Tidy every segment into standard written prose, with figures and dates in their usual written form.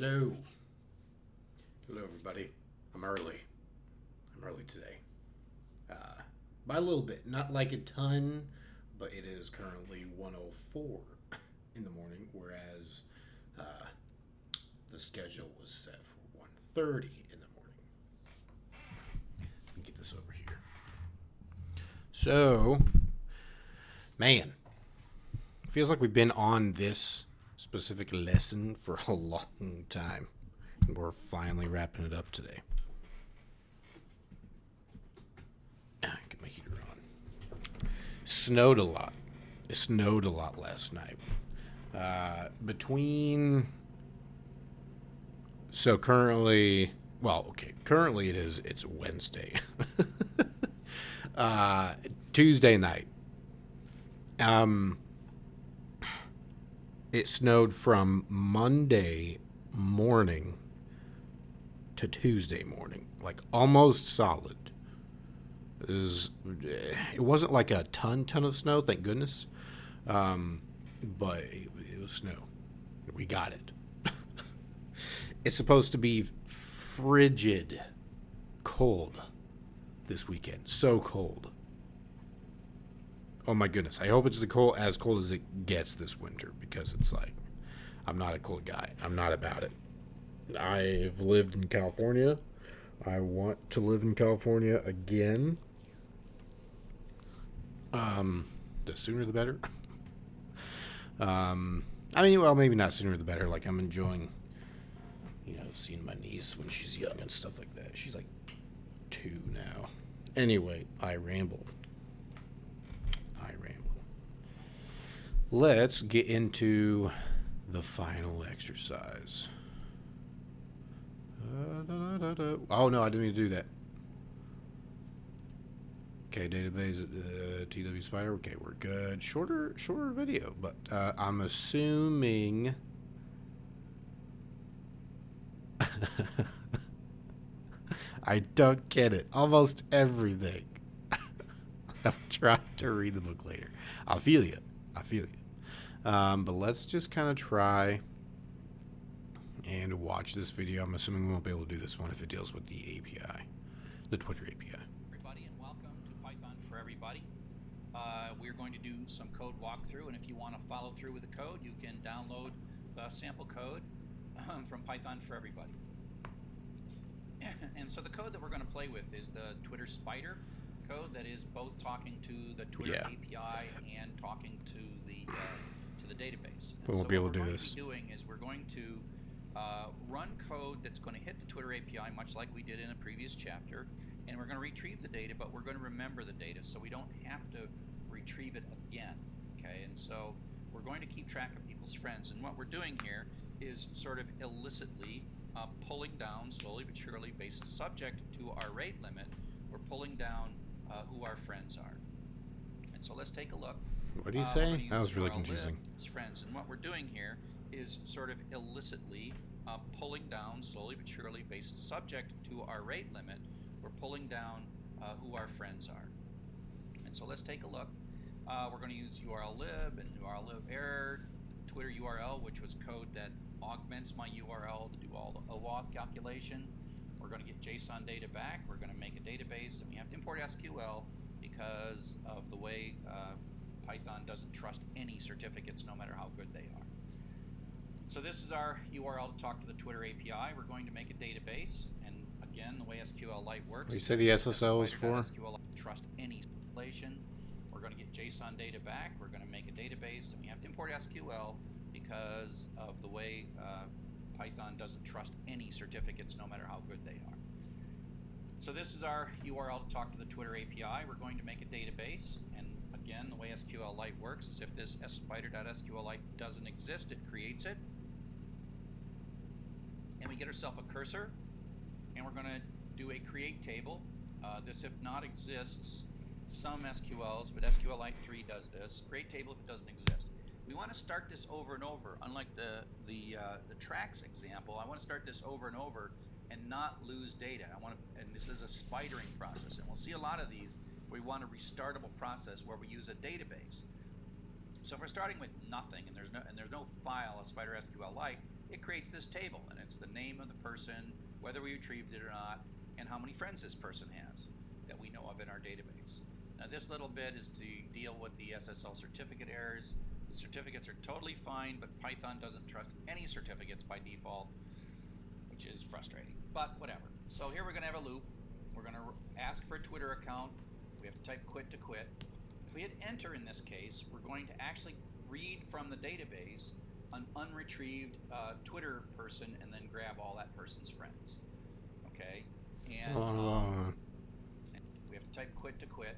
Hello. Hello, everybody. I'm early. I'm early today. By a little bit. Not like a ton, but it is currently 1:04 in the morning, whereas the schedule was set for 1:30 in the morning. Let me get this over here. So, man, feels like we've been on this specific lesson for a long time. And we're finally wrapping it up today. Get my heater on. Snowed a lot. It snowed a lot last night. Currently, currently it's Wednesday. Tuesday night. It snowed from Monday morning to Tuesday morning, like almost solid. It wasn't like a ton of snow, thank goodness, but it was snow. We got it. It's supposed to be frigid cold this weekend. So cold. Oh my goodness. I hope it's as cold as it gets this winter, because it's like, I'm not a cold guy. I'm not about it. I've lived in California. I want to live in California again. The sooner the better. Maybe not sooner the better. Like, I'm enjoying, seeing my niece when she's young and stuff like that. She's like 2 now. Anyway, I ramble. Let's get into the final exercise. Oh, no, I didn't mean to do that. Okay, database Twspider. Okay, we're good. Shorter video, but I'm assuming I don't get it. Almost everything. I'm trying to read the book later. I feel you. But let's just kind of try and watch this video. I'm assuming we won't be able to do this one if it deals with the API, the Twitter API. Everybody, and welcome to Python for Everybody. We're going to do some code walkthrough, and if you want to follow through with the code, you can download the sample code from Python for Everybody. And so the code that we're going to play with is the Twitter Spider code that is both talking to the Twitter API and talking to the database. We won't be able to do this. What we're going to be doing is we're going to run code that's going to hit the Twitter API, much like we did in a previous chapter, and we're going to retrieve the data, but we're going to remember the data, so we don't have to retrieve it again. Okay, and so we're going to keep track of people's friends, and what we're doing here is sort of illicitly pulling down, slowly but surely, based subject to our rate limit, we're pulling down who our friends are. And so let's take a look. What do you say? That was really confusing. Friends, and what we're doing here is sort of illicitly pulling down, slowly but surely, based subject to our rate limit, we're pulling down who our friends are. And so let's take a look. We're going to use URL-lib and URL-lib error, Twitter URL, which was code that augments my URL to do all the OAuth calculation. We're going to get JSON data back. We're going to make a database, and we have to import SQL because of the way Python doesn't trust any certificates, no matter how good they are. So this is our URL to talk to the Twitter API. We're going to make a database, and again, the way SQLite works. You said the SSL is for? SQL trust any calculation. We're going to get JSON data back. We're going to make a database, and we have to import SQL because of the way Python doesn't trust any certificates, no matter how good they are. So this is our URL to talk to the Twitter API. We're going to make a database, and again, the way SQLite works is if this spider.sqlite doesn't exist, it creates it. And we get ourselves a cursor, and we're going to do a create table. This if not exists, some SQLs, but SQLite 3 does this. Create table if it doesn't exist. We want to start this over and over. Unlike the tracks example, I want to start this over and over and not lose data. And this is a spidering process, and we'll see a lot of these. We want a restartable process where we use a database. So if we're starting with nothing and there's no file, a Spider SQLite, it creates this table, and it's the name of the person, whether we retrieved it or not, and how many friends this person has that we know of in our database. Now this little bit is to deal with the SSL certificate errors. The certificates are totally fine, but Python doesn't trust any certificates by default, which is frustrating, but whatever. So here we're going to have a loop. We're going to ask for a Twitter account. We have to type quit to quit. If we hit enter in this case, we're going to actually read from the database an unretrieved Twitter person and then grab all that person's friends. Okay? And we have to type quit to quit.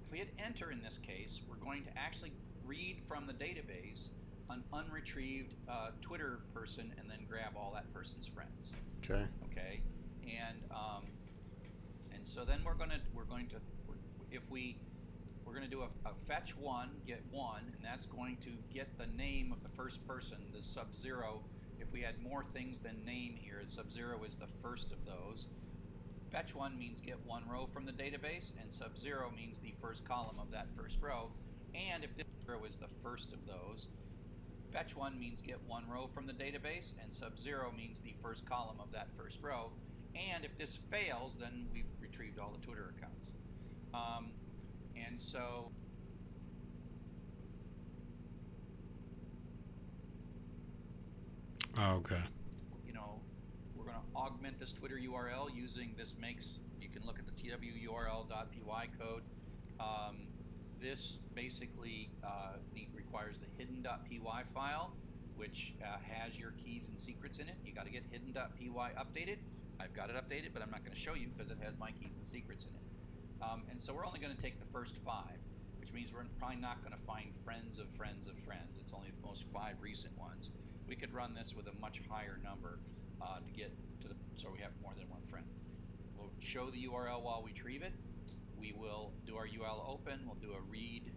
If we hit enter in this case, we're going to actually read from the database an unretrieved Twitter person and then grab all that person's friends. Okay. Okay? And so then we're going to do a fetch one, get one, and that's going to get the name of the first person, the sub-zero. If we had more things than name here, sub-zero is the first of those. Fetch one means get one row from the database, and sub-zero means the first column of that first row. And if this row is the first of those, fetch one means get one row from the database, and sub-zero means the first column of that first row. And if this fails, then we've retrieved all the Twitter accounts. And so okay. you know, we're going to augment this Twitter URL using this makes, you can look at the twurl.py code. This basically requires the hidden.py file, which has your keys and secrets in it. You got to get hidden.py updated. I've got it updated, but I'm not going to show you because it has my keys and secrets in it. And so we're only going to take the first 5, which means we're probably not going to find friends of friends of friends. It's only the most 5 recent ones. We could run this with a much higher number to get to so we have more than one friend. We'll show the URL while we retrieve it. We will do our URL open. We'll do a read,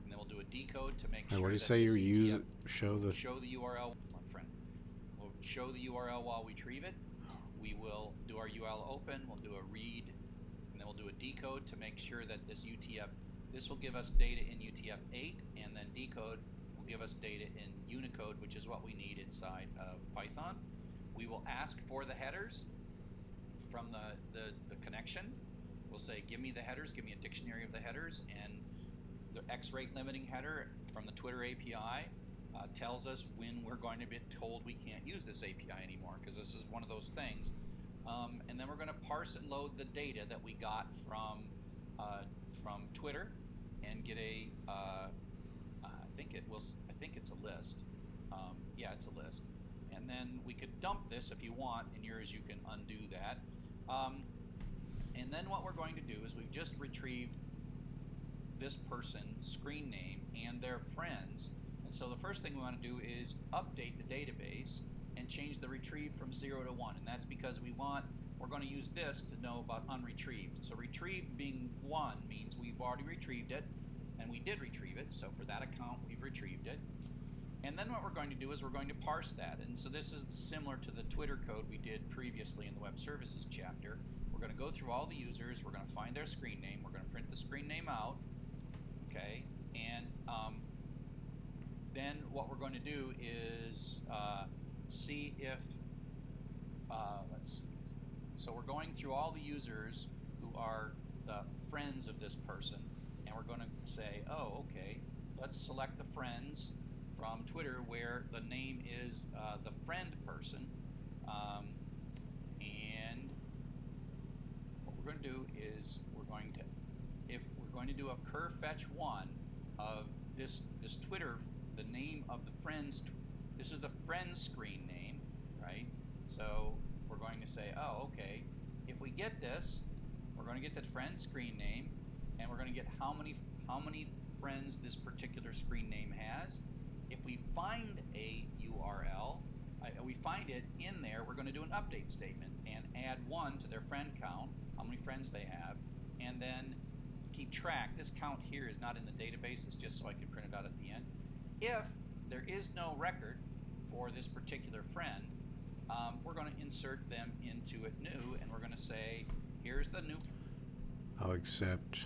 and then we'll do a decode to make sure. What do you that say? this You ETF show the URL. One friend. We'll show the URL while we retrieve it. We will do our URL open. We'll do a read, and then we'll do a decode to make sure that this this will give us data in UTF-8, and then decode will give us data in Unicode, which is what we need inside of Python. We will ask for the headers from the connection. We'll say, give me the headers, give me a dictionary of the headers, and the X rate limiting header from the Twitter API tells us when we're going to be told we can't use this API anymore, because this is one of those things. And then we're going to parse and load the data that we got from Twitter, and get a I think it's a list. Yeah, it's a list. And then we could dump this if you want. In yours, you can undo that. And then what we're going to do is we've just retrieved this person's screen name and their friends. And so the first thing we want to do is update the database and change the retrieve from 0 to 1. And that's because we're going to use this to know about unretrieved. So retrieved being 1 means we've already retrieved it, and we did retrieve it. So for that account, we've retrieved it. And then what we're going to do is we're going to parse that. And so this is similar to the Twitter code we did previously in the web services chapter. We're going to go through all the users. We're going to find their screen name. We're going to print the screen name out. Okay. And then what we're going to do is see if, let's see. So we're going through all the users who are the friends of this person. And we're going to say, oh, okay, let's select the friends from Twitter where the name is the friend person, and what we're going to do is we're going to do a cur fetch one of this Twitter, the name of the friends. This is the friend screen name, right? So we're going to say, oh, okay, if we get this, we're going to get the friend screen name, and we're going to get how many friends this particular screen name has. If we find a URL, we find it in there, we're going to do an update statement and add 1 to their friend count, how many friends they have, and then keep track. This count here is not in the database, it's just so I can print it out at the end. If there is no record for this particular friend, we're going to insert them into it new, and we're going to say, here's the new I'll accept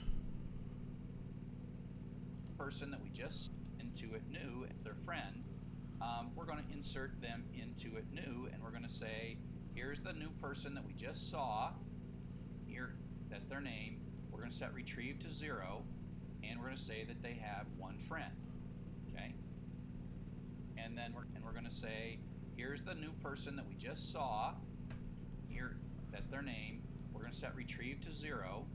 person that we just into it new, their friend, we're going to insert them into it new, and we're going to say, here's the new person that we just saw. Here, that's their name. We're going to set retrieve to 0, and we're going to say that they have one friend. Okay? And then we're going to say, here's the new person that we just saw. Here, that's their name. We're going to set retrieve to 0,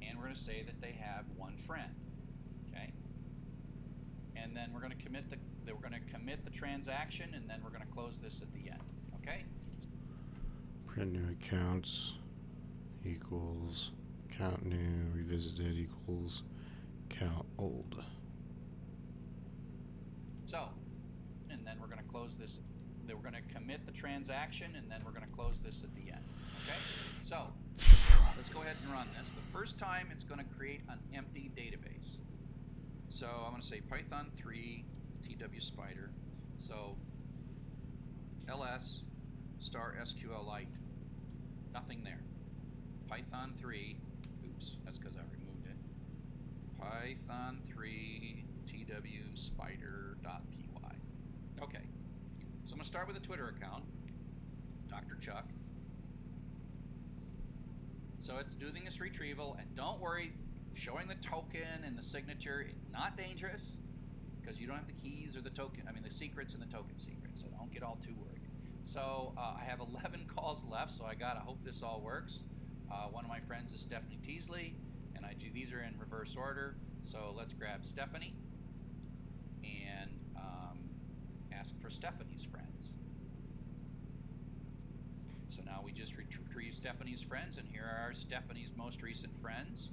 and we're going to say that they have one friend. Okay? And then we're going to commit the transaction, and then we're going to close this at the end. Okay? Print new accounts equals count new revisited equals count old. So, and then we're going to close this. Then we're going to commit the transaction, and then we're going to close this at the end. Okay? So, let's go ahead and run this. The first time, it's going to create an empty database. So I'm going to say Python 3 Twspider. So ls star SQLite. Nothing there. Python 3. Oops, that's because I removed it. Python 3 twspider.py. Okay. So I'm going to start with a Twitter account, Dr. Chuck. So it's doing this retrieval, and don't worry, showing the token and the signature is not dangerous because you don't have the keys or the token, the secrets and the token secrets, so don't get all too worried. So I have 11 calls left, so I hope this all works. One of my friends is Stephanie Teasley, and these are in reverse order. So let's grab Stephanie and ask for Stephanie's friends. So now we just retrieve Stephanie's friends, and here are Stephanie's most recent friends.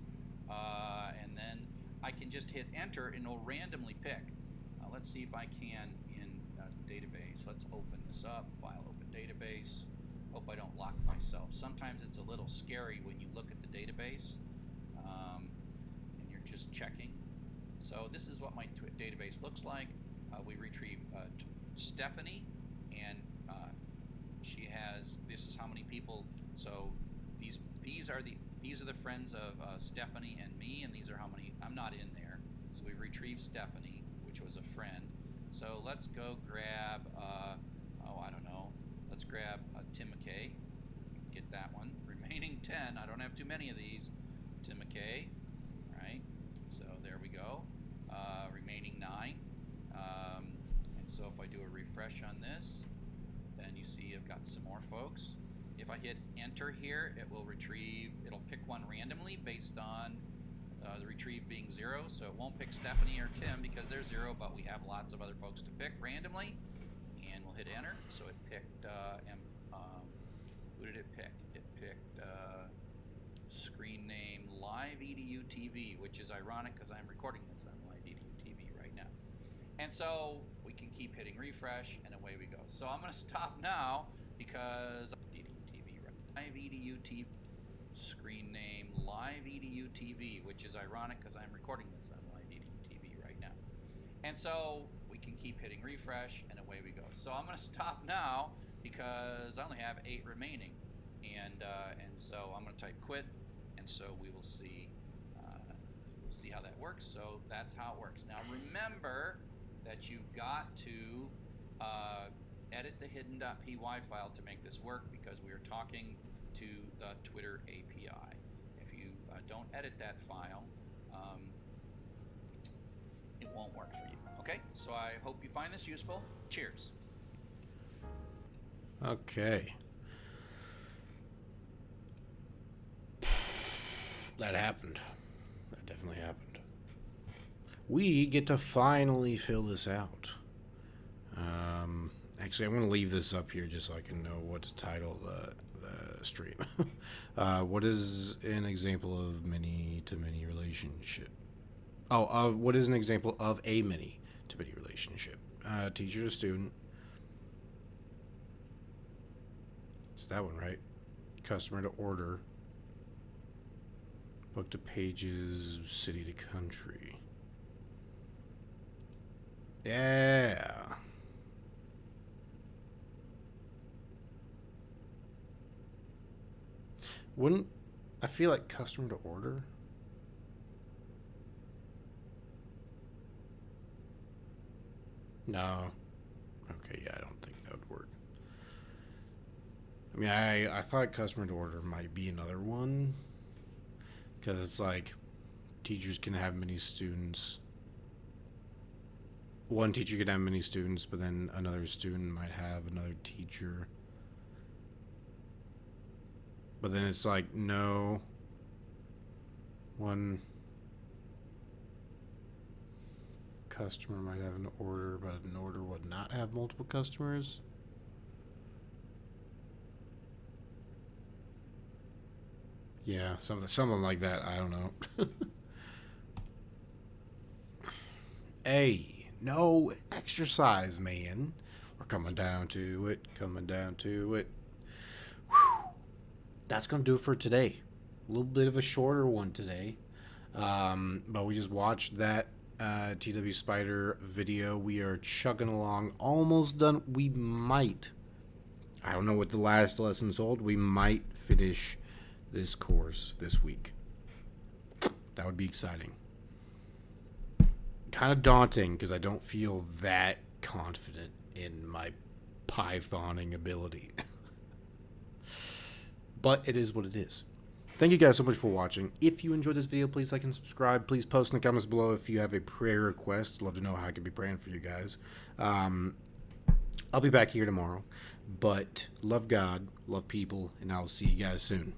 And then I can just hit enter, and it'll randomly pick. Let's see if I can in database. Let's open this up. File open database. Hope I don't lock myself. Sometimes it's a little scary when you look at the database and you're just checking. So this is what my database looks like. We retrieve Stephanie, and she has. This is how many people. So these are the friends of Stephanie and me, and these are how many. I'm not in there. So we retrieved Stephanie, which was a friend. So let's go grab. I don't know. Let's grab Tim McKay. Get that one. Remaining 10. I don't have too many of these. Tim McKay. Right. So there we go. Remaining 9. And so if I do a refresh on this, then you see I've got some more folks. If I hit enter here, it will retrieve. It'll pick one randomly based on the retrieve being 0. So it won't pick Stephanie or Tim because they're 0, but we have lots of other folks to pick randomly. And we'll hit enter. So it picked, who did it pick? It picked screen name Live EDU TV, which is ironic because I'm recording this on Live EDU TV right now. And so we can keep hitting refresh, and away we go. So I'm going to stop now because EDU TV, Live EDU TV, screen name Live EDU TV, which is ironic because I'm recording this on Live EDU TV right now. And so we can keep hitting refresh, and away we go. So I'm going to stop now because I only have 8 remaining, and so I'm going to type quit, and so we will see how that works. So that's how it works. Now remember that you've got to edit the hidden.py file to make this work because we are talking to the Twitter API. If you don't edit that file, it won't work for you. Okay, so I hope you find this useful. Cheers. Okay. That happened. That definitely happened. We get to finally fill this out. Actually, I'm going to leave this up here just so I can know what to title the stream. What is an example of many-to-many relationship? What is an example of a many-to-many relationship? Teacher to student. It's that one, right? Customer to order. Book to pages, city to country. Yeah. Wouldn't I feel like customer to order? No. Okay. Okay, yeah, I don't think that would work. I mean, I thought customer to order might be another one. Because it's like, teachers can have many students. One teacher could have many students, but then another student might have another teacher. But then it's like, no. One customer might have an order, but an order would not have multiple customers. Yeah, something like that. I don't know. Hey, no exercise, man. We're coming down to it. Coming down to it. Whew. That's gonna do it for today. A little bit of a shorter one today, but we just watched that TWSpider video. We are chugging along, almost done. We might. I don't know what the last lesson sold. We might finish this course this week. That would be exciting. Kind of daunting because I don't feel that confident in my Pythoning ability. But it is what it is. Thank you guys so much for watching. If you enjoyed this video, please like and subscribe. Please post in the comments below if you have a prayer request. Love to know how I can be praying for you guys. I'll be back here tomorrow. But love God, love people, and I'll see you guys soon.